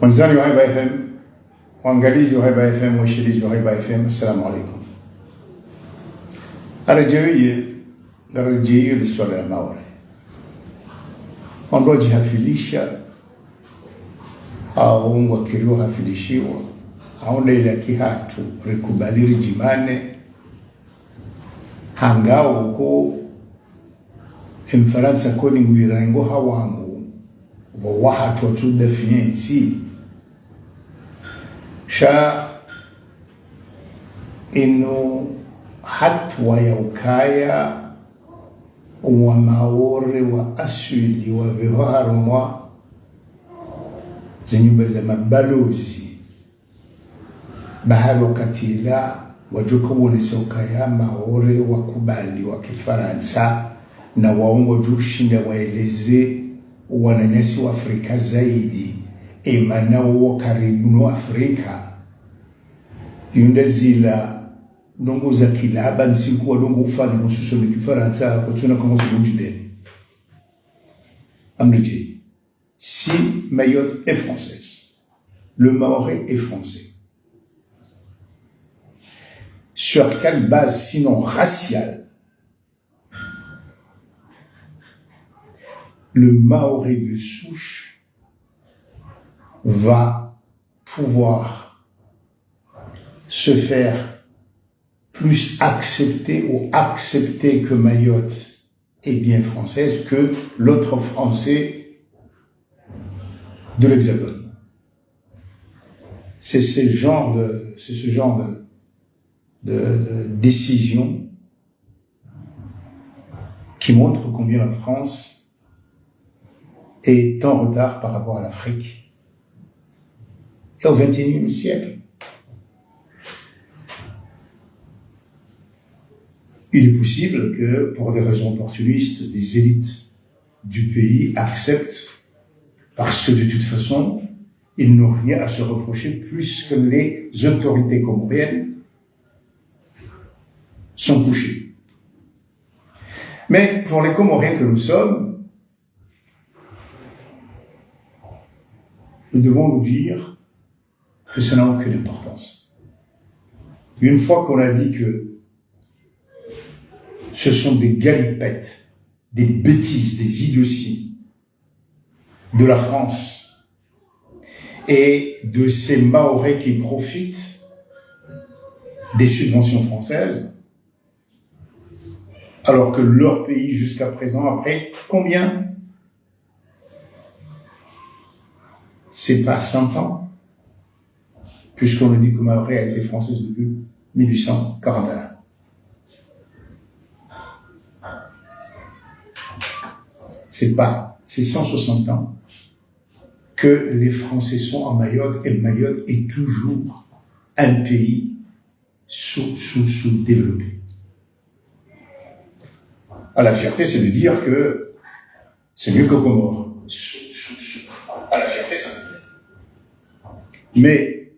Wanzani wa Haiba FM, waangalizi wa Haiba FM, washirizi wa Haiba FM, assalamu alaikum. Arejea ile swala ya Maore. Wando jihafilisha au wakiriwa hafilishiwa au ile kihatu rikubaliri jimane hangao uko Mfaransa koni mwirango hawangu wa wahatu watu definensi sha ino hatwa ya ukaya wa Maore wa asili wa viharumwa zinyumba za mabalozi bahari wakatila wajuka wonesa ukaya Maore wakubali wa Kifaransa na waongo jushinda waeleze wananyasi wa Afrika zaidi emana wa karibu no Afrika yunda zila ndongo za kilaba nsiku wa ndongo ufani mususo ni Kifaransa kwa tuna kama subunjide amneje si Mayotte est française, le Mahorais est français. Sur quelle base sinon raciale le Mahorais de souche va pouvoir se faire plus accepter ou accepter que Mayotte est bien française que l'autre français de l'Hexagone. C'est ce genre de décision qui montre combien la France est en retard par rapport à l'Afrique. Et au XXIe siècle, il est possible que, pour des raisons opportunistes, des élites du pays acceptent, parce que de toute façon, ils n'ont rien à se reprocher puisque les autorités comoriennes sont couchées. Mais pour les Comoriens que nous sommes, nous devons nous dire que ça n'a aucune importance. Une fois qu'on a dit que ce sont des galipettes, des bêtises, des idioties de la France et de ces Mahorais qui profitent des subventions françaises, alors que leur pays jusqu'à présent, après combien? C'est pas 100 ans, puisqu'on nous dit que Mahorais a été française depuis 1841. C'est 160 ans que les Français sont en Mayotte, et Mayotte est toujours un pays sous-développé. La fierté, c'est de dire que c'est mieux que Comores. La fierté, c'est de dire. Mais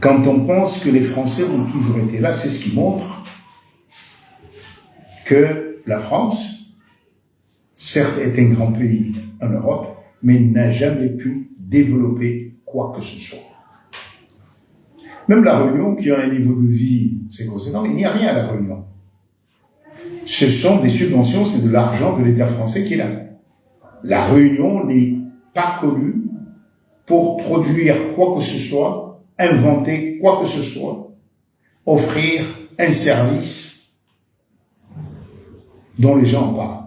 quand on pense que les Français ont toujours été là, c'est ce qui montre que la France, certes, est un grand pays en Europe, mais n'a jamais pu développer quoi que ce soit. Même la Réunion, qui a un niveau de vie, c'est conséquent, il n'y a rien à la Réunion. Ce sont des subventions, c'est de l'argent de l'État français qui est là. La Réunion n'est pas connue pour produire quoi que ce soit, inventer quoi que ce soit, offrir un service dont les gens en parlent.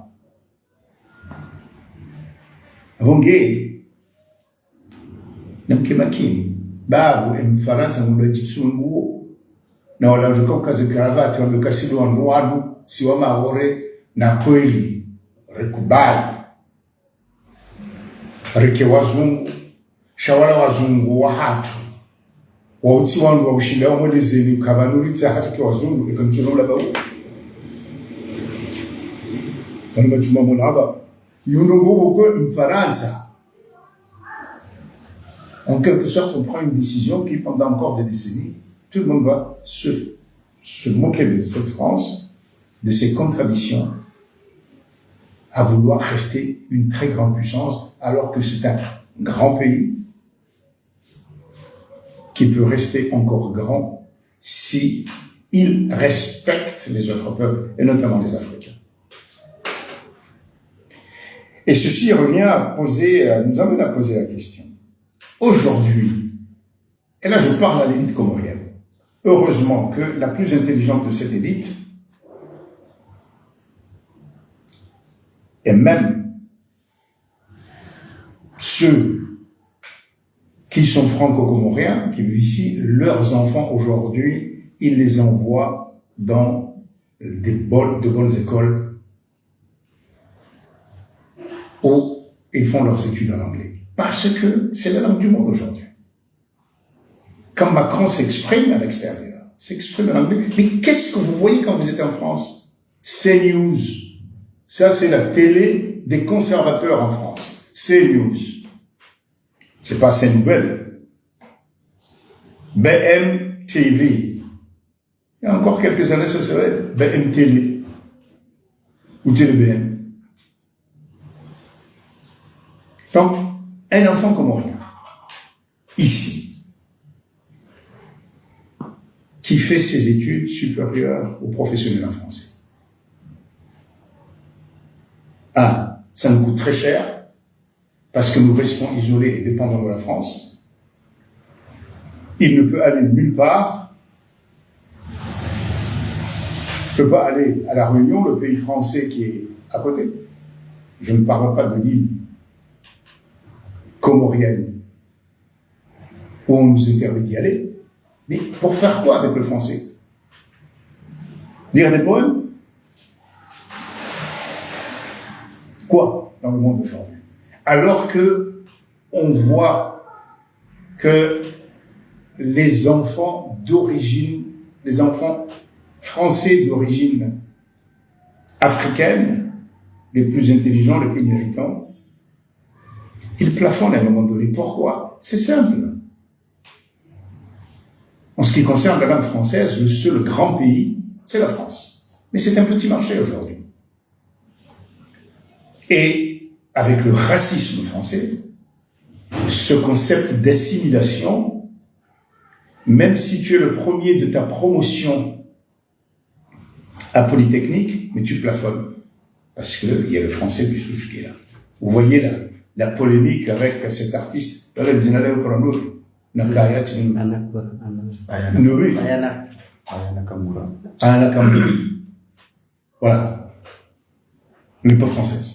Ronge namkemakini babu Mfaransa mulojitsungu na wala juko kazi karavati wamekasido wanwadu si wa Maore na kweli rekubali reke wazungu shawala wazungu wa hatu wa uti wangu wa ushinda wa mwelezeni kabanuritsa hatu kwa wazungu ikamchonola bawu kama chuma mulaba en quelque sorte, on prend une décision qui, pendant encore des décennies, tout le monde va se moquer de cette France, de ses contradictions, à vouloir rester une très grande puissance, alors que c'est un grand pays qui peut rester encore grand si il respecte les autres peuples, et notamment les Africains. Et ceci revient nous amène à poser la question. Aujourd'hui, et là je parle à l'élite comorienne, heureusement que la plus intelligente de cette élite, et même ceux qui sont franco-comoriens, qui vivent ici, leurs enfants aujourd'hui, ils les envoient dans de bonnes écoles où ils font leurs études en anglais. Parce que c'est la langue du monde aujourd'hui. Quand Macron s'exprime à l'extérieur, s'exprime en anglais, mais qu'est-ce que vous voyez quand vous êtes en France? CNews. Ça, c'est la télé des conservateurs en France. CNews. C'est pas CNouvelles. BM TV. Il y a encore quelques années, ça serait BM Télé. Ou TéléBM. Donc, un enfant comorien, ici, qui fait ses études supérieures aux professionnels en français. Ça nous coûte très cher, parce que nous restons isolés et dépendants de la France. Il ne peut aller nulle part. Il ne peut pas aller à La Réunion, le pays français qui est à côté. Je ne parle pas de l'île comorienne, où on nous interdit d'y aller. Mais pour faire quoi avec le français? Lire des poèmes? Quoi dans le monde aujourd'hui? Alors que on voit que les enfants d'origine, les enfants français d'origine africaine, les plus intelligents, les plus méritants, ils plafonnent à un moment donné. Pourquoi? C'est simple. En ce qui concerne la langue française, le seul grand pays, c'est la France. Mais c'est un petit marché aujourd'hui. Et avec le racisme français, ce concept d'assimilation, même si tu es le premier de ta promotion à Polytechnique, mais tu plafonnes. Parce qu'il y a le français qui est là. Vous voyez la polémique avec cet artiste. Ayana Kamura. Voilà. Elle n'est pas française.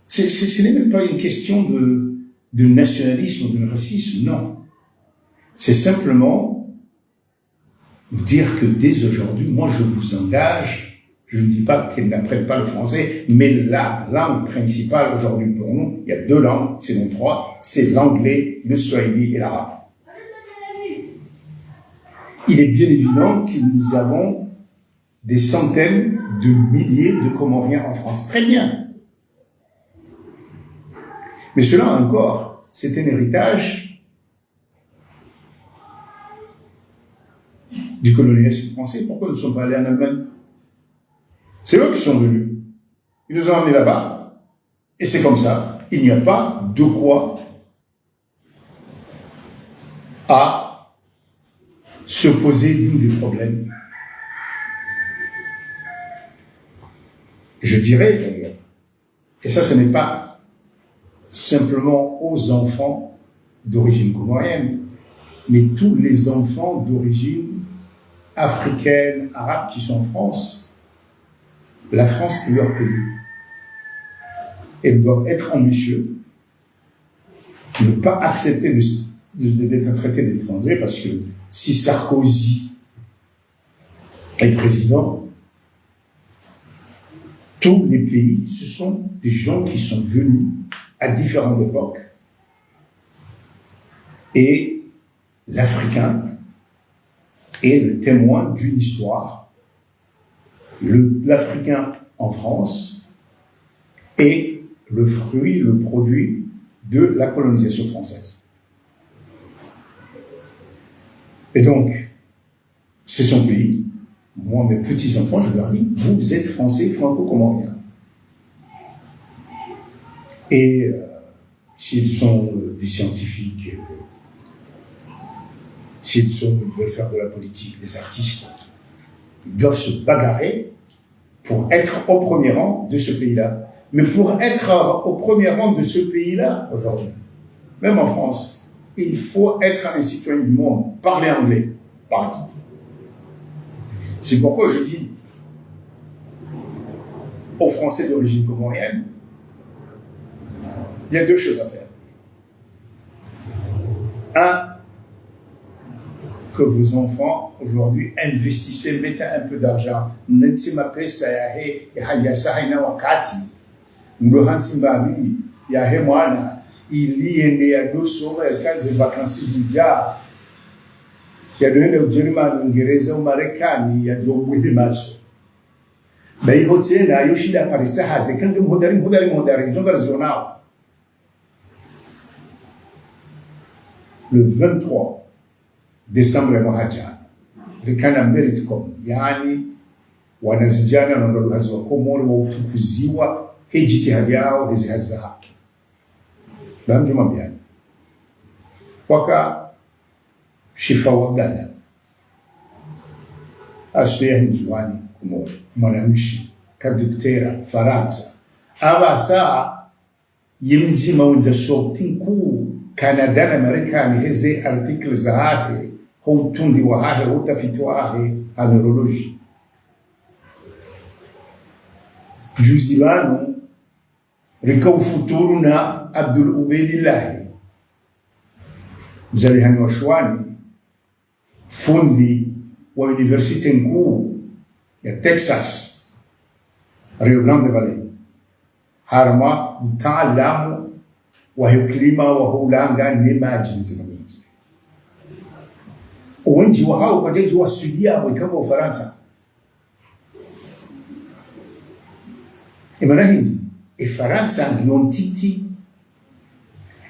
Ce n'est même pas une question de nationalisme ou de racisme, non. C'est simplement dire que dès aujourd'hui, moi je vous engage, je ne dis pas qu'elle n'apprenne pas le français, mais la langue principale aujourd'hui pour nous, il y a deux langues, c'est non trois, c'est l'anglais, le swahili et l'arabe. Il est bien évident que nous avons des centaines de milliers de Comoriens en France. Très bien. Mais cela encore, c'est un héritage du colonialisme français. Pourquoi nous ne sommes pas allés en Allemagne? C'est eux qui sont venus. Ils nous ont emmenés là-bas. Et c'est comme ça. Il n'y a pas de quoi à se poser, nous, des problèmes. Je dirais d'ailleurs, et ça, ce n'est pas simplement aux enfants d'origine comorienne, mais tous les enfants d'origine africaine, arabe qui sont en France, la France est leur pays. Elles doivent être ambitieux, ne pas accepter d'être traités d'étrangers, parce que si Sarkozy est président, tous les pays, ce sont des gens qui sont venus à différentes époques. Et l'Africain est le témoin d'une histoire. L'Africain en France est le fruit, le produit de la colonisation française. Et donc, c'est son pays. Moi, mes petits-enfants, je leur dis, vous êtes français franco-comoriens. Et s'ils sont des scientifiques, s'ils veulent faire de la politique, des artistes, ils doivent se bagarrer pour être au premier rang de ce pays-là. Mais pour être au premier rang de ce pays-là, aujourd'hui, même en France, il faut être un citoyen du monde, parler anglais, par exemple. C'est pourquoi je dis aux Français d'origine comorienne, il y a deux choses à faire. Un, que vos enfants, aujourd'hui, investissez, mettez un peu d'argent. Iliende ya dosoma ya kazi vakansi zija yadoenda Ujerumani, Uingereza, Umarekani yajobuhi macho baiho tena yoshida parisa haze kange mhodari zonga zonao. Le 23 décembre mwaka rikana Meritcom, yani wanazijana na ndoluhazi wa Komori wa utukuziwa hejitihadi yao hizi haza haki Bamjuma mbiani waka Shifa Wabdala asuya hinjuani Komori mwanamishi kaduktera Faransa aba saa yimzima wenza sorti nkuu Canada na Marekani heze article za hahe hutundi wa hahe utafiti wa hahe ha neurology juzibanu rika ufuturu na Abdul Ubaidillahi mzalihani wa Shwani, fundi wa university nkuu ya Texas Rio Grande Valley, harma mtaalamu wa ukulima wa hulanga ni maji nzimamizi wengi wa hao kwa jeji wa Sudia wa kama Ufaransa imana hindi Faransa ngiontiti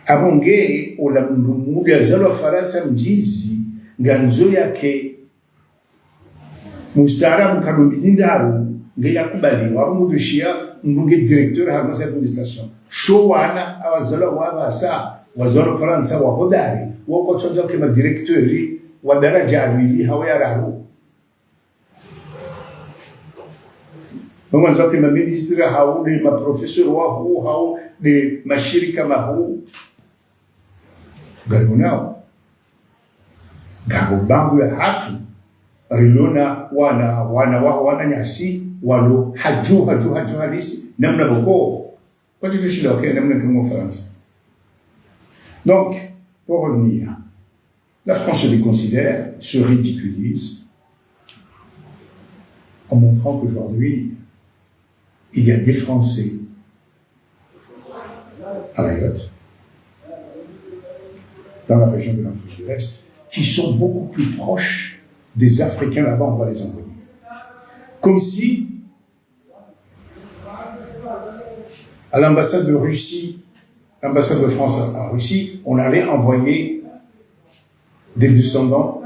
abonge ola muda zalo Faransa mjizi nganzo yake mustarabu kadondindaru ngeyakubaliwa abumudishia mbunge directeur ha conseil d'administration showana abazalo wabasa wazalo Faransa wa hodari wako tonza kama directeur wa daraja abili hawayarahu Mama nzoke ma ministre hao ni ma professeur wao hao ni mashirika mahu garibunao gabobangu ya hatu rilona wana nyasi walo haju halisi namna boko kwa tu shida okay namna kama France. Donc pour revenir, la France se déconsidère, se ridiculise en montrant qu'aujourd'hui il y a des Français à Mayotte, dans la région de l'Afrique de l'Est, qui sont beaucoup plus proches des Africains là-bas, on va les envoyer. Comme si, à l'ambassade de Russie, l'ambassade de France en Russie, on allait envoyer des descendants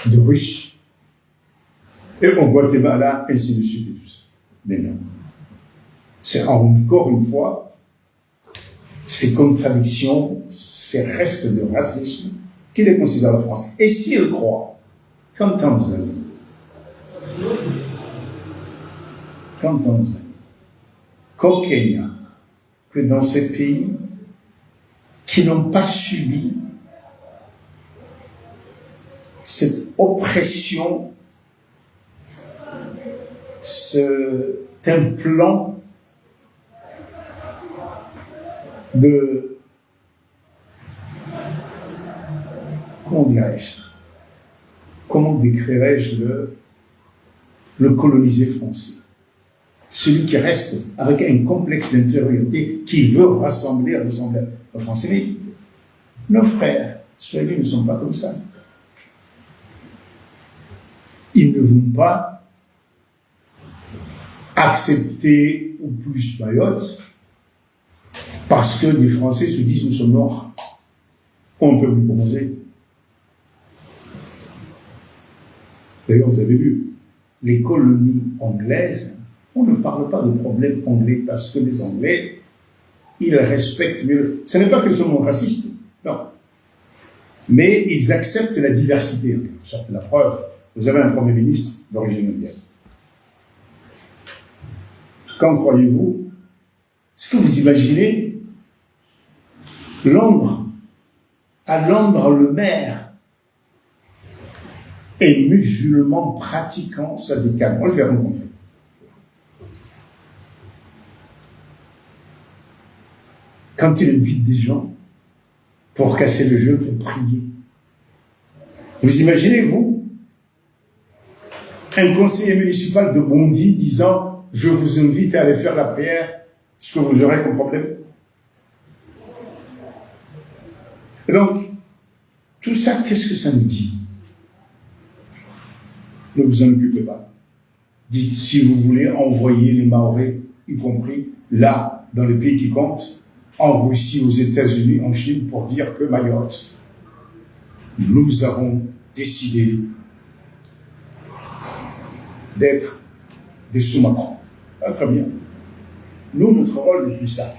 de Russes. Et au Guatemala, ainsi de suite et tout ça. Mais non. C'est encore une fois, ces contradictions, ces restes de racisme qui les considèrent la France. Et s'ils croient qu'en Tanzanie, qu'au Kenya, que dans ces pays qui n'ont pas subi cette oppression, cet implant de, comment décrirais-je le colonisé français, celui qui reste avec un complexe d'infériorité, qui veut ressembler aux Français. Mais nos frères, soyez ne sont pas comme ça. Ils ne vont pas accepter ou plus Mayotte parce que les Français se disent nous sommes noirs, on ne peut plus bronzer. D'ailleurs, vous avez vu, les colonies anglaises On ne parle pas de problème anglais parce que les Anglais, ils respectent mieux. Ce n'est pas qu'ils sont racistes, non. Mais ils acceptent la diversité. C'est la preuve. Vous avez un Premier ministre d'origine indienne. Quand croyez-vous? Est-ce que vous imaginez Londres? À Londres, le maire est musulman pratiquant syndical. Moi, je l'ai rencontré. Quand il invite des gens pour casser le jeu, pour prier. Vous imaginez, vous, un conseiller municipal de Bondy disant « Je vous invite à aller faire la prière, est-ce que vous aurez comme problème ?» Et donc, tout ça, qu'est-ce que ça nous dit? Ne vous en occupez pas. Dites, si vous voulez envoyer les Mahorais, y compris là, dans les pays qui comptent, en Russie, aux États-Unis, en Chine, pour dire que Mayotte, nous avons décidé d'être des sous-Macron. Ah, très bien. Nous, notre rôle n'est plus ça.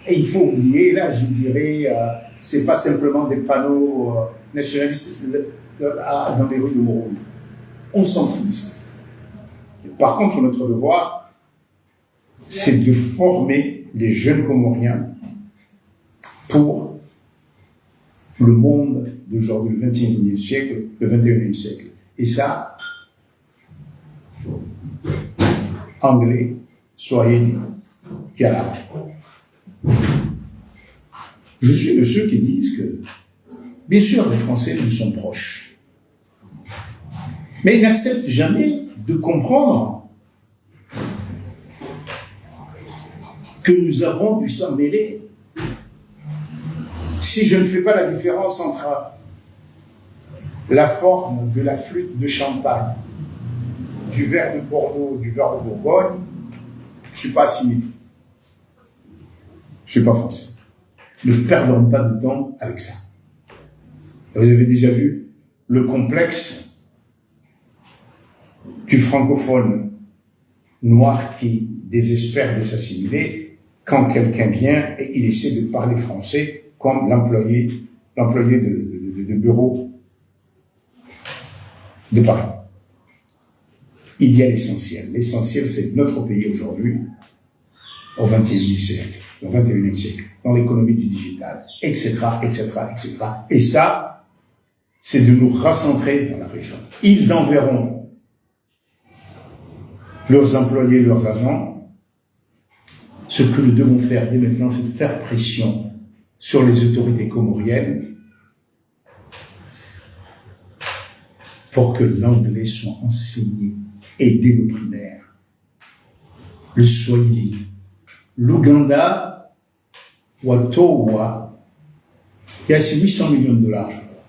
Et il faut oublier, là, je dirais, c'est pas simplement des panneaux nationalistes dans les rues de Moroni. On s'en fout de ça. Par contre, notre devoir, c'est de former les jeunes Comoriens pour le monde d'aujourd'hui, le 21e siècle, le 21e siècle. Et ça, anglais, swahili, et arabe. Je suis de ceux qui disent que, bien sûr, les Français nous sont proches, mais ils n'acceptent jamais de comprendre que nous avons du sang mêlé. Si je ne fais pas la différence entre la forme de la flûte de Champagne, du verre de Bordeaux, du verre de Bourgogne, je ne suis pas assimilé. Je ne suis pas français. Ne perdons pas de temps avec ça. Vous avez déjà vu le complexe du francophone noir qui désespère de s'assimiler quand quelqu'un vient et il essaie de parler français comme l'employé de bureau de Paris. Il y a l'essentiel. L'essentiel, c'est notre pays aujourd'hui, au XXIe siècle, dans l'économie du digital, etc., etc., etc. Et ça, c'est de nous recentrer dans la région. Ils enverront leurs employés, leurs agents. Ce que nous devons faire dès maintenant, c'est faire pression sur les autorités comoriennes pour que l'anglais soit enseigné et dès le primaire. Le swahili, l'Ouganda, Watowa, il y a 800 millions de dollars, je crois.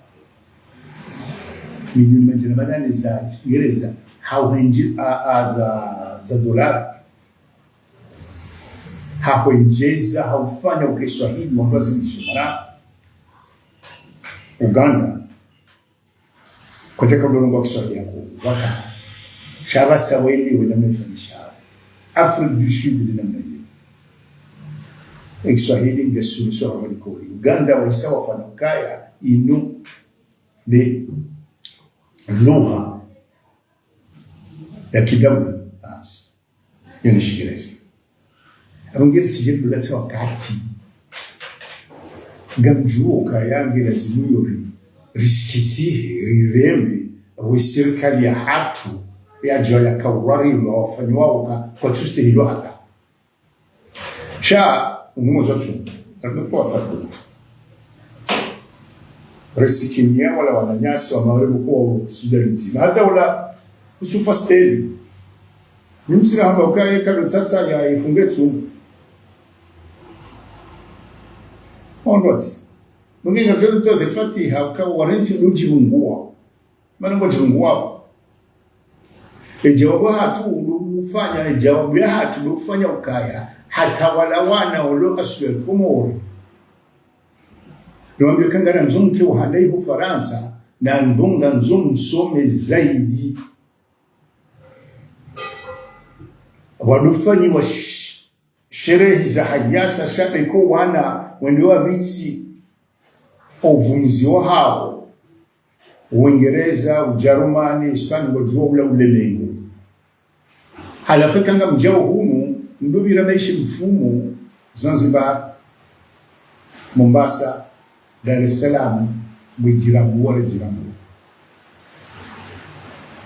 Milioni majana manane za Kiingereza za dola hakuinjeza haufanya ukiswahili wa zilizomara Uganda kutaka mlongo wa Kiswahili yako waka shaba saweli wala mfundisha Afrique du Sud ni namna hiyo Kiswahili ndio suluhisho la Kikori Uganda waisawa fanya kaya inu de lugha ya kidaula hiyo ni Kiingereza. Abangeri sije kuleta wakati gamjuo kayange lazima yori risikiti rireme wa serikali ya hatu ya joya kawari wa wafanywa kwa tuste hilo hata sha umuzo tu tunapoa fakuri resikimia wala wananyasi wa mawebu kwa Sudaniti hata wala usufasteli nimsira hapa ukae kabla sasa ya ifunge tu ondoti mungenga kero toze fatiha ukawa warensi ujibungua maana ngo jibungua ejawabu hatu ufanya ejawabu ya hatu ufanya ukaya hata wala wana ulo aswe komori ndio kangana nzumke uhadai hu Faransa na ndonga nzum some zaidi wanufanyiwa sherehe za hayasa shadeko wana wendewa vitsi ovumzi wa hao Uingereza, Ujerumani, Hispania wajua ula ulemengu. Halafekanga mjao humu ndubira maishi mfumu Zanzibar, Mombasa, Dar es Salaam, mwijirambu wale jirambu.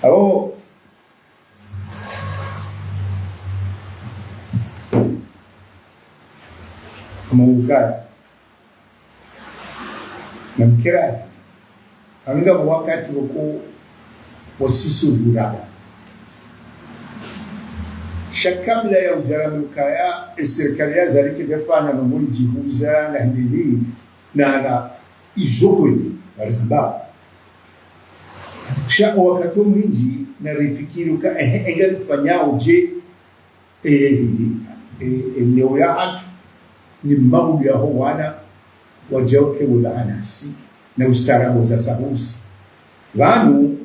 Ao kama ukaya na mkirani anga wakati wako wasisu buraba shakabla ya ujaramu kaya serikali ya zariki jafana na mwiji huza na hindini na izokwe barzamba sha wakati mwingi na rifikiri ka engali fanyao je eneo ya hatu ni mambo ya wana wajauke ulahanasi na ustaarabu za sahusi vanu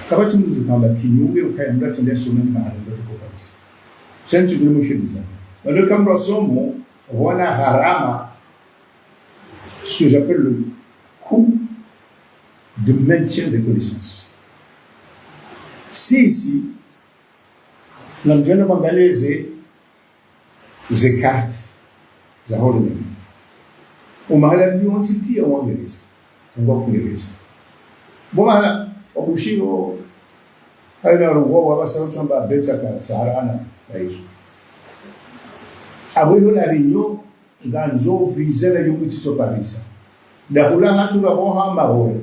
kabati mtu kwamba kinyume ukaenda tende somo mahali ndio kabisa chanzo tulimshiriza wale kama somo wana harama ce que j'appelle le coût de maintien des connaissances. Si na mjana mangaleze ze cartes za holiday umahala nyonsi pia Uingereza ngo Uingereza bwana obushiro aina rugo wabasa chamba betsa ka sarana aizo abo na rinyo nganzo vizela yumutito Paris da hula hatu na boha mahore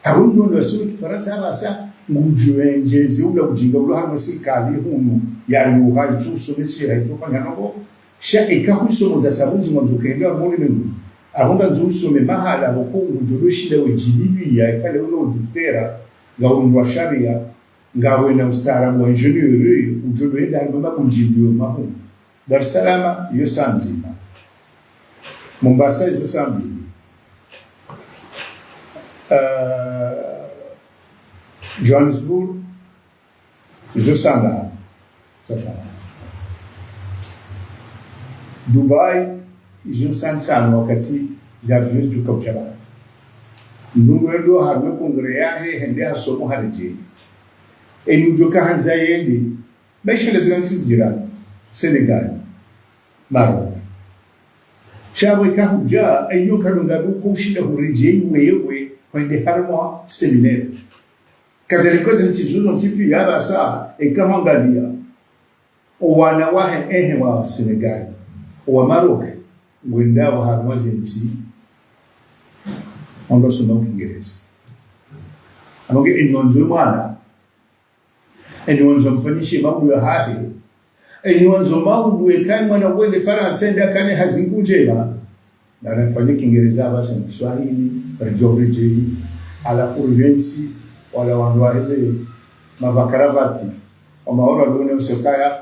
abo ndo suri Faransa basa ngujuenje ziula kujinga bulo hama sikali hunu ya yuha chuso bisi haitofanya nabo sha ikahuso za sabuzi mwanzo kaenda mole mengu abonda nzuso me mahala boko ngujurushile wejilibi ya ikale uno dutera ngaundwa sharia ngawe na ustaarabu wa engineer ujodoenda ngomba kunjibio mahu Dar es Salaam yo sanzima Mombasa yo sambi Johannesburg yo sanda Dubai yo sansana wakati za vile tukapjaba nungwendo harme kongrea hende hasomo haleje eni joka hanza yende bashele zansi jirani Senegal Maroc shawe kahuja ayo kadonga ko shida hureje wewe kwende harmo seminaire kadhalika zinchizuzo mtipi yaba saa ekamangalia wana wahe wa Senegal wa Maroc wenda wa harmo zinti ando soma Kiingereza anoge enonzo mwana enonzo mfanyishe mambo ya hapi enonzo mambo ekani mwana wende Faransa ndio kane hazingujema na anafanya Kiingereza basi Kiswahili rejoreje alafu rensi wala wanduaize mavakaravati amaona ndio usekaya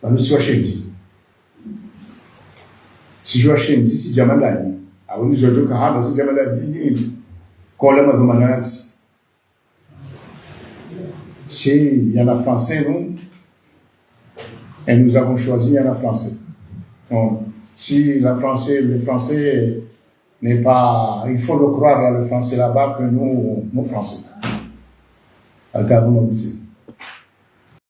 banusiwa shenzi sijua shenzi si jamalani au nizotoka hapa si jamalani kola madhumanati il y en a français nous et nous avons choisi il y en a français donc si le français n'est pas il faut le croire le français là-bas que nous français à